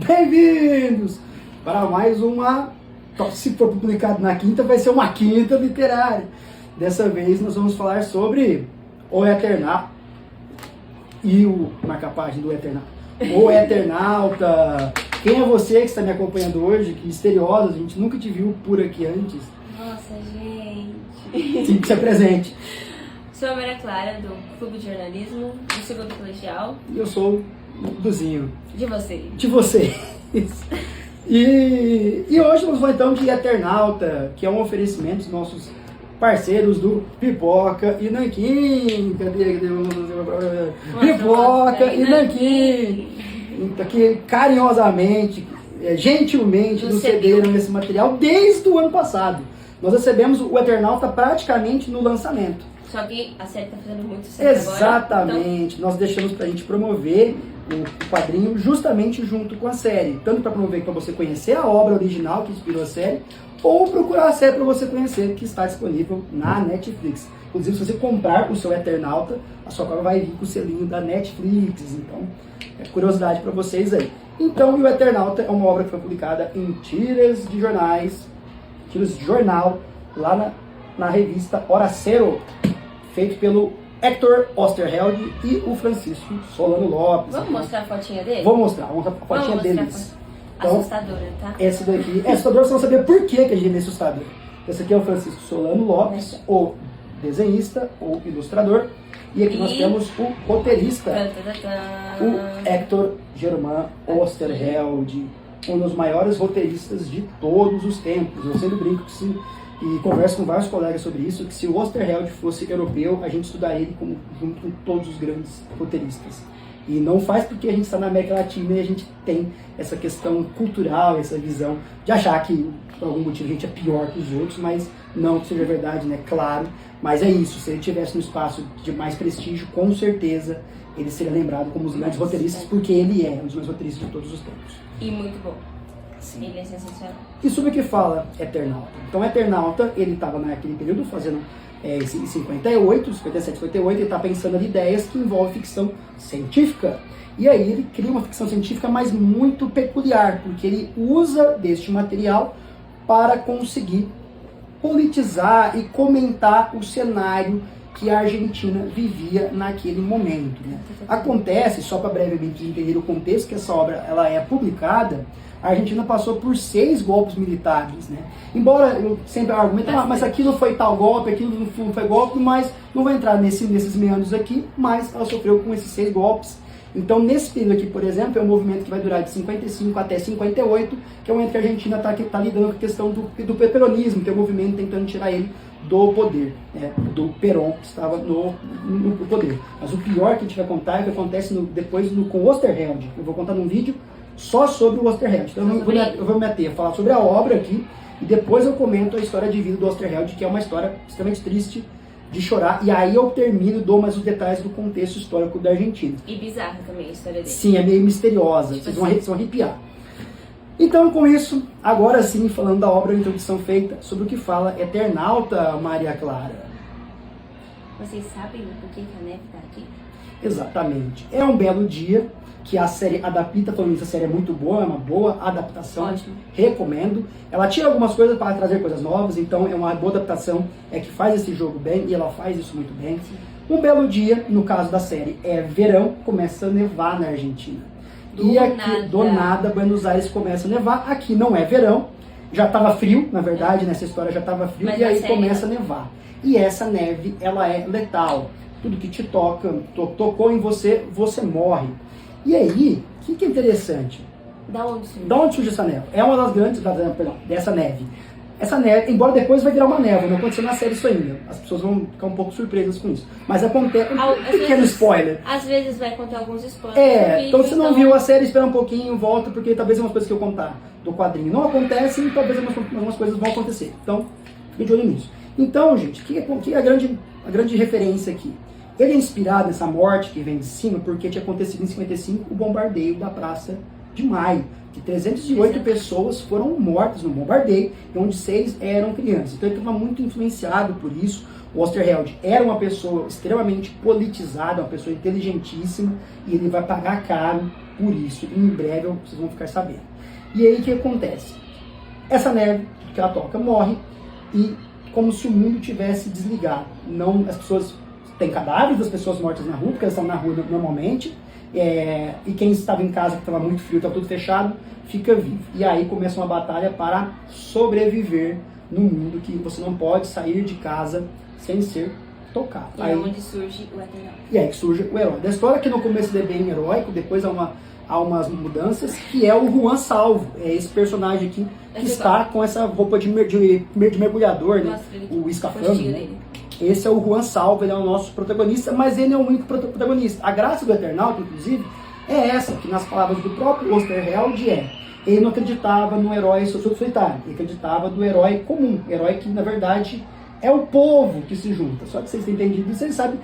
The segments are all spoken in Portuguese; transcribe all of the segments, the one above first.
Bem-vindos para mais uma... Se for publicado na quinta, vai ser uma quinta literária. Dessa vez nós vamos falar sobre O Eternauta e o marca-página do Eternauta. O Eternauta. Quem é você que está me acompanhando hoje? Que misteriosa, a gente nunca te viu por aqui antes. Nossa, gente. Sim, se apresente. Sou a Maria Clara, do Clube de Jornalismo, do segundo colegial. E eu sou o Duzinho. De você. De você. E hoje nós vamos então de Eternauta, que é um oferecimento dos nossos parceiros do Pipoca e Nanquim. Cadê? Pipoca e Nanquim. Então, que carinhosamente, gentilmente nos cederam esse material desde o ano passado. Nós recebemos o Eternauta praticamente no lançamento. Só que a série tá fazendo muito sucesso Exatamente. Agora, Nós deixamos pra gente promover o quadrinho justamente junto com a série. Tanto para promover para você conhecer a obra original que inspirou a série, ou procurar a série para você conhecer, que está disponível na Netflix. Inclusive, se você comprar o seu Eternauta, a sua cópia vai vir com o selinho da Netflix. Então, é curiosidade para vocês aí. Então, o Eternauta é uma obra que foi publicada em tiras de jornais, tiras de jornal, lá na revista Hora Cero, feito pelo Hector Osterheld e o Francisco Solano Lopes. Vamos mostrar a fotinha dele? Vou mostrar a fotinha deles. Então, assustadora, tá? Essa daqui é assustadora, você não saber por que a gente é assustador. Esse aqui é o Francisco Solano Lopes, o desenhista, o ilustrador. E aqui nós temos o roteirista, o Hector Germán Osterheld, um dos maiores roteiristas de todos os tempos. Eu sempre brinco e converso com vários colegas sobre isso, que se o Osterheld fosse europeu, a gente estudaria ele junto com todos os grandes roteiristas. E não faz porque a gente está na América Latina e a gente tem essa questão cultural, essa visão de achar que, por algum motivo, a gente é pior que os outros, mas não que seja verdade, né? Claro. Mas é isso, se ele tivesse um espaço de mais prestígio, com certeza ele seria lembrado como um dos grandes roteiristas, porque ele é um dos grandes roteiristas de todos os tempos. E muito bom. Sim. Ele é sensacional. E sobre o que fala Eternauta? Então, Eternauta, ele estava naquele período fazendo em 57, 58, ele está pensando em ideias que envolvem ficção científica. E aí ele cria uma ficção científica, mas muito peculiar, porque ele usa deste material para conseguir politizar e comentar o cenário que a Argentina vivia naquele momento. Né? Acontece, só para brevemente entender o contexto que essa obra ela é publicada, a Argentina passou por 6 golpes militares, né? Embora eu sempre argumento, mas aquilo foi tal golpe, aquilo não foi golpe, mas não vou entrar nesses meandros aqui, mas ela sofreu com esses 6 golpes. Então, nesse período aqui, por exemplo, é um movimento que vai durar de 55 até 58, que é o momento que a Argentina está lidando com a questão do peronismo, que é o movimento tentando tirar ele do poder, né? Do Perón, que estava no poder. Mas o pior que a gente vai contar é o que acontece depois com o Osterheld. Eu vou contar num vídeo só sobre o Osterheld. Então eu vou me ater a falar sobre a obra aqui e depois eu comento a história de vida do Osterheld, que é uma história extremamente triste de chorar, e aí eu termino e dou mais os detalhes do contexto histórico da Argentina. E bizarra também a história dele. Sim, é meio misteriosa, vocês vão arrepiar. Então, com isso, agora sim, falando da obra, a introdução feita sobre o que fala Eternauta, Maria Clara. Vocês sabem por que a neve está aqui? Exatamente. É um belo dia que a série adapta, falando isso, a série é muito boa, é uma boa adaptação, ótimo. Recomendo. Ela tira algumas coisas para trazer coisas novas, então é uma boa adaptação, é que faz esse jogo bem, e ela faz isso muito bem. Sim. Um belo dia, no caso da série, é verão, começa a nevar na Argentina. Do nada, Buenos Aires começa a nevar, aqui não é verão, já estava frio, na verdade, nessa história já estava frio, mas e aí começa a nevar. E essa neve, ela é letal. Tudo que te tocou em você, você morre. E aí, o que é interessante? Da onde surge? Da onde surge essa neve? É uma das grandes, dessa neve. Essa neve, embora depois vai virar uma névoa, não aconteceu na série isso ainda. As pessoas vão ficar um pouco surpresas com isso. Mas acontece, um pequeno spoiler. Às vezes vai contar alguns spoilers. Então se não viu a série, espera um pouquinho, volta, porque talvez algumas coisas que eu contar do quadrinho não acontecem, e talvez algumas coisas vão acontecer. Então, fique de olho nisso. Então, gente, o que é a grande referência aqui? Ele é inspirado nessa morte que vem de cima porque tinha acontecido em 55 o bombardeio da Praça de Maio, que 308 pessoas foram mortas no bombardeio, onde 6 eram crianças. Então ele estava muito influenciado por isso. O Osterheld era uma pessoa extremamente politizada, uma pessoa inteligentíssima, e ele vai pagar caro por isso. Em breve vocês vão ficar sabendo. E aí o que acontece? Essa neve que ela toca morre e como se o mundo tivesse desligado. Não, as pessoas têm cadáveres das pessoas mortas na rua, porque elas estão na rua normalmente, e quem estava em casa, que estava muito frio, estava tudo fechado, fica vivo. E aí começa uma batalha para sobreviver num mundo que você não pode sair de casa sem ser tocado. E aí, é onde surge o Eternal. E aí que surge o herói da história, que no começo ele é bem heróico, depois há umas mudanças, que é o Juan Salvo. É esse personagem aqui que está com essa roupa de mergulhador, né? O escafandro. Né? Esse é o Juan Salvo, ele é o nosso protagonista, mas ele é o único protagonista. A graça do Eternauta, inclusive, é essa, que nas palavras do próprio Osterheld ele não acreditava no herói solitário, ele acreditava no herói comum, herói que na verdade é o povo que se junta. Só que vocês têm entendido isso, vocês sabem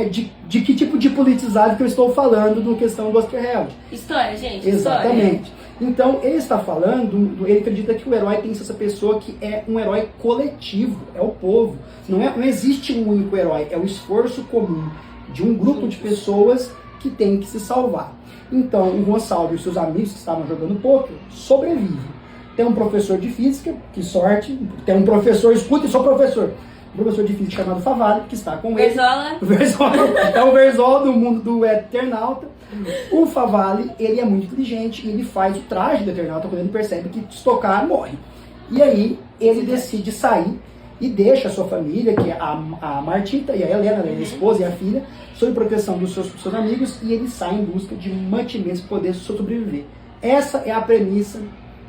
de que tipo de politizado que eu estou falando na questão do Osterheld. História, gente. Exatamente. História. Então, ele está falando, ele acredita que o herói tem que ser essa pessoa que é um herói coletivo, é o povo. Não existe um único herói, é o esforço comum de um grupo de pessoas que tem que se salvar. Então, o Gonçalo e os seus amigos que estavam jogando poker sobrevivem. Tem um professor de física, que sorte, tem um professor, escuta, eu sou professor, um professor de física chamado Favalli, que está com ele. Verzola. É o Verzola do mundo do Eternauta. O Favalli, ele é muito inteligente e ele faz o traje do Eternauta quando ele percebe que se tocar, morre. E aí, ele decide sair e deixa a sua família, que é a Martita e a Helena, a esposa e a filha, sob proteção dos seus amigos, e ele sai em busca de mantimentos para poder sobreviver. Essa é a premissa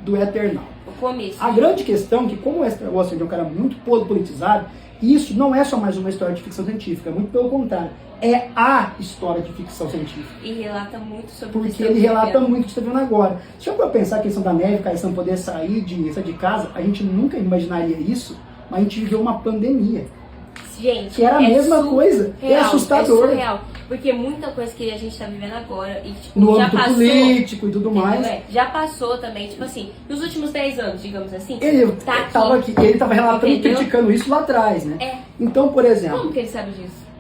do Eternal. O começo. A grande questão é que, como o Esther Ross é um cara muito politizado, isso não é só mais uma história de ficção científica, muito pelo contrário, é a história de ficção científica. E relata muito sobre porque ele relata muito o que você está vendo agora. Se eu for pensar a questão da neve, a questão de poder sair de casa, a gente nunca imaginaria isso, mas a gente viveu uma pandemia. Gente, que era a mesma coisa. É assustador. É surreal. Porque muita coisa que a gente tá vivendo agora e tipo, no já âmbito passou, político e tudo mais. Já passou também, tipo assim, nos últimos 10 anos, digamos assim. Ele tá aqui, ele tava relatando, entendeu? criticando isso lá atrás, né? É. Então, por exemplo. Como que ele sabe disso?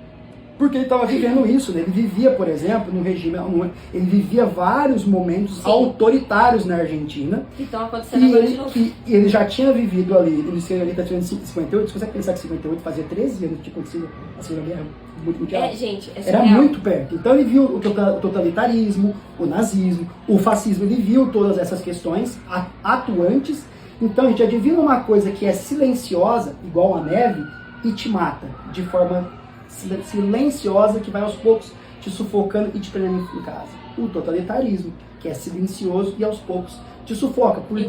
Porque ele estava vivendo isso, né? Ele vivia, por exemplo, num regime, ele vivia vários momentos autoritários na Argentina. Então acontecendo agora de novo. E ele já tinha vivido ali, ele nasceu ali em 58, você consegue pensar que 58 fazia 13 anos que tinha acontecido a Segunda Guerra Mundial? Gente, é era muito perto. Então ele viu o totalitarismo, o nazismo, o fascismo, ele viu todas essas questões atuantes. Então a gente adivina uma coisa que é silenciosa, igual a neve, e te mata de forma silenciosa, que vai aos poucos te sufocando e te prendendo em casa. O totalitarismo, que é silencioso e aos poucos te sufoca. Por quê?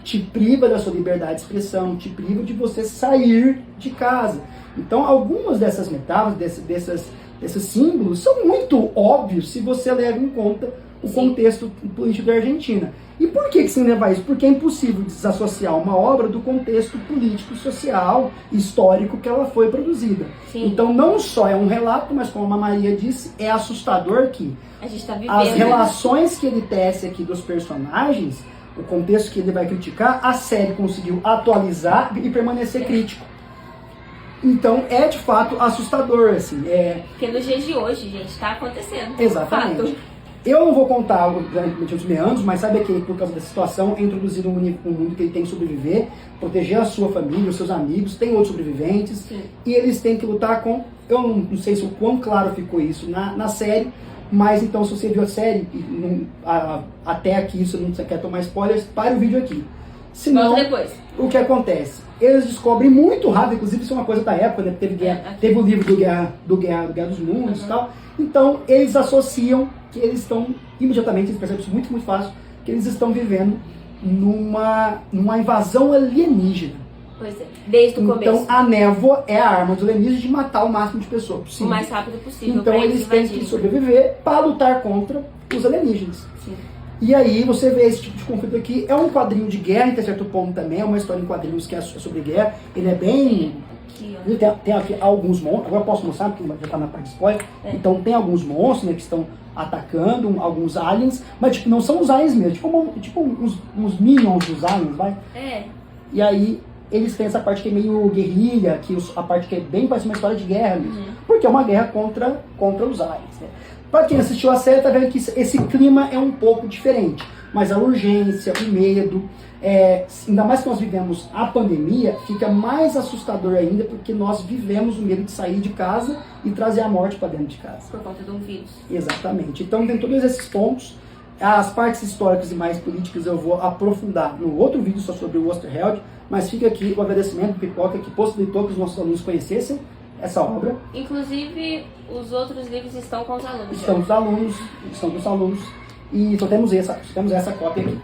Te priva da sua liberdade de expressão, te priva de você sair de casa. Então, algumas dessas metáforas, desses símbolos, são muito óbvios se você leva em conta o contexto político da Argentina. E por que se leva isso? Porque é impossível desassociar uma obra do contexto político, social, histórico que ela foi produzida. Sim. Então não só é um relato, mas como a Maria disse, é assustador que a gente tá vivendo, as relações que ele tece aqui dos personagens, o contexto que ele vai criticar, a série conseguiu atualizar e permanecer crítico. Então é de fato assustador, assim. Porque nos dias de hoje, gente, tá acontecendo. Exatamente. Fato. Eu não vou contar os meandros, mas sabe que por causa dessa situação é introduzido um mundo que ele tem que sobreviver, proteger a sua família, os seus amigos, tem outros sobreviventes. Sim. E eles têm que lutar com... Eu não sei se o quão claro ficou isso na série, mas então se você viu a série até aqui, se você não quer tomar spoilers, pare o vídeo aqui. Senão, depois. O que acontece? Eles descobrem muito rápido, inclusive isso é uma coisa da época, né? Teve o livro do Guerra dos Mundos e tal. Então, eles associam que eles estão, imediatamente, eles percebem isso muito, muito fácil, que eles estão vivendo numa invasão alienígena. Pois é, desde o começo. Então, a névoa é a arma dos alienígenas de matar o máximo de pessoas possível. O mais rápido possível. Então, eles têm que sobreviver para lutar contra os alienígenas. Sim. E aí você vê esse tipo de conflito aqui. É um quadrinho de guerra, até certo ponto também. É uma história em quadrinhos que é sobre guerra. Ele é bem... Ele tem aqui alguns monstros. Agora eu posso mostrar, porque já está na parte de spoiler. Então tem alguns monstros, né, que estão atacando, alguns aliens. Mas tipo, não são os aliens mesmo. Tipo uns minions dos aliens, vai? E aí eles têm essa parte que é meio guerrilha, a parte que é bem parece uma história de guerra mesmo. Porque é uma guerra contra os aliens, né? Para quem assistiu a série, tá vendo que esse clima é um pouco diferente. Mas a urgência, o medo, ainda mais que nós vivemos a pandemia, fica mais assustador ainda porque nós vivemos o medo de sair de casa e trazer a morte para dentro de casa. Por conta de um vírus. Exatamente. Então tem todos esses pontos. As partes históricas e mais políticas eu vou aprofundar no outro vídeo só sobre o Osterheld, mas fica aqui o agradecimento do Pipoca que possibilitou que os nossos alunos conhecessem essa obra. Inclusive, os outros livros estão com os alunos. Estão dos alunos e só temos essa cópia aqui.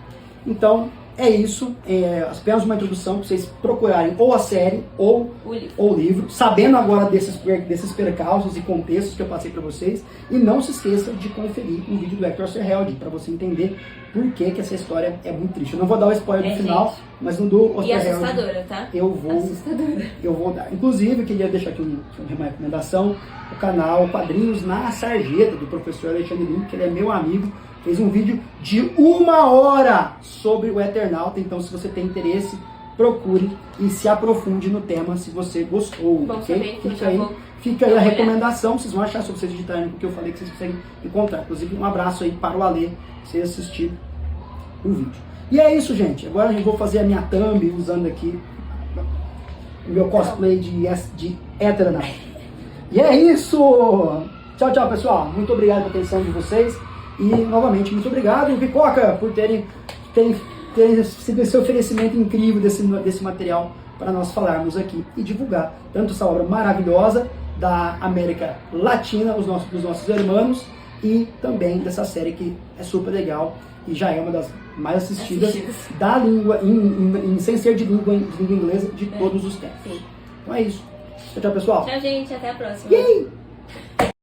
Então, é isso. Apenas uma introdução para vocês procurarem ou a série ou o livro, sabendo agora desses percalços e contextos que eu passei para vocês. E não se esqueça de conferir o vídeo do Hector Osterheld para você entender por que essa história é muito triste. Eu não vou dar o spoiler no final, gente. Mas no do Osterheld. E assustadora, tá? Eu vou dar. Inclusive, eu queria deixar aqui uma recomendação: o canal Quadrinhos na Sarjeta, do professor Alexandre Lima, que ele é meu amigo. Fez um vídeo de 1 hora sobre o Eternauta, então se você tem interesse, procure e se aprofunde no tema se você gostou. Bom Okay? saber, Fica aí a recomendação, vocês vão achar se vocês digitarem o que eu falei que vocês conseguem encontrar. Inclusive um abraço aí para o Alê, se você assistir o vídeo. E é isso, gente. Agora eu vou fazer a minha thumb usando aqui o meu cosplay de Eternauta. E é isso! Tchau, tchau, pessoal. Muito obrigado pela atenção de vocês. E, novamente, muito obrigado, Pipoca, por terem sido esse oferecimento incrível desse material para nós falarmos aqui e divulgar tanto essa obra maravilhosa da América Latina, dos nossos irmãos, e também dessa série que é super legal e já é uma das mais assistidas da língua, sem ser de língua inglesa, de todos os tempos. Sim. Então é isso. Tchau, tchau, pessoal. Tchau, gente. Até a próxima. Yay!